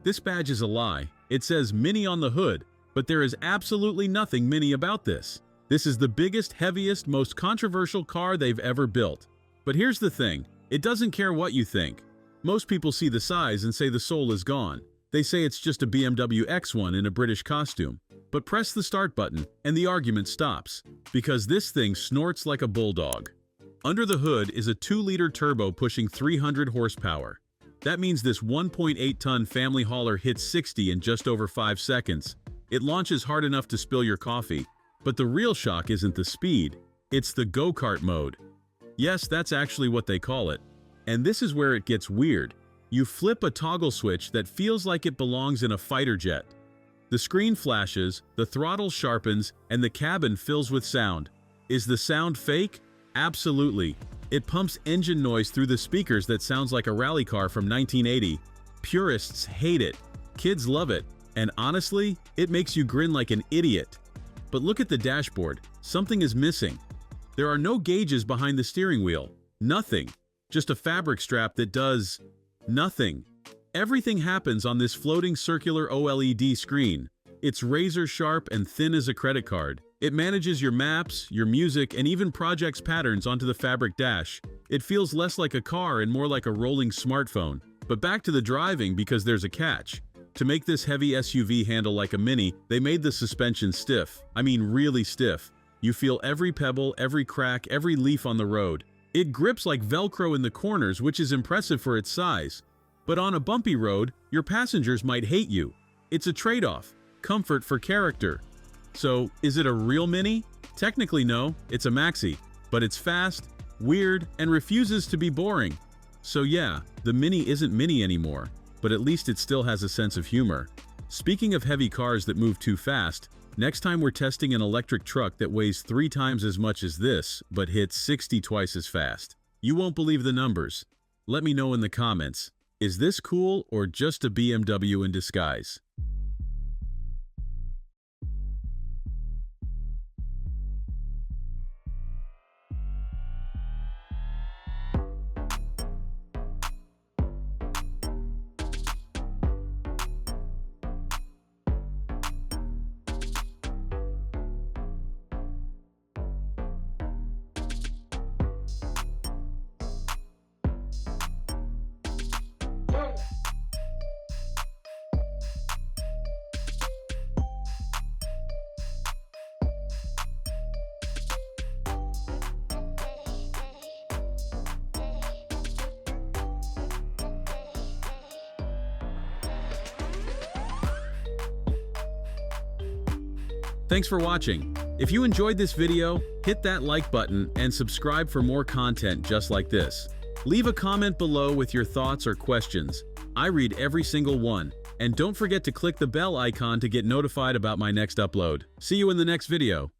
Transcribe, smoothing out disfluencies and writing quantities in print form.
This badge is a lie. It says MINI on the hood, but there is absolutely nothing MINI about this. This is the biggest, heaviest, most controversial car they've ever built. But here's the thing, it doesn't care what you think. Most people see the size and say the soul is gone. They say it's just a BMW X1 in a British costume. But press the start button and the argument stops, because this thing snorts like a bulldog. Under the hood is a 2-liter turbo pushing 300 horsepower. That means this 1.8-ton family hauler hits 60 in just over 5 seconds. It launches hard enough to spill your coffee. But the real shock isn't the speed, it's the Go-Kart mode. Yes, that's actually what they call it. And this is where it gets weird. You flip a toggle switch that feels like it belongs in a fighter jet. The screen flashes, the throttle sharpens, and the cabin fills with sound. Is the sound fake? Absolutely. It pumps engine noise through the speakers that sounds like a rally car from 1980. Purists hate it. Kids love it. And honestly, it makes you grin like an idiot. But look at the dashboard. Something is missing. There are no gauges behind the steering wheel. Nothing. Just a fabric strap that does nothing. Everything happens on this floating circular OLED screen. It's razor sharp and thin as a credit card. It manages your maps, your music, and even projects patterns onto the fabric dash. It feels less like a car and more like a rolling smartphone. But back to the driving, because there's a catch. To make this heavy SUV handle like a Mini, they made the suspension stiff. I mean really stiff. You feel every pebble, every crack, every leaf on the road. It grips like Velcro in the corners, which is impressive for its size. But on a bumpy road, your passengers might hate you. It's a trade-off. Comfort for character. So, is it a real Mini? Technically no, it's a Maxi. But it's fast, weird, and refuses to be boring. So yeah, the Mini isn't Mini anymore. But at least it still has a sense of humor. Speaking of heavy cars that move too fast, next time we're testing an electric truck that weighs 3 times as much as this, but hits 60 twice as fast. You won't believe the numbers. Let me know in the comments. Is this cool or just a BMW in disguise? Thanks for watching. If you enjoyed this video, hit that like button and subscribe for more content just like this. Leave a comment below with your thoughts or questions. I read every single one. And don't forget to click the bell icon to get notified about my next upload. See you in the next video.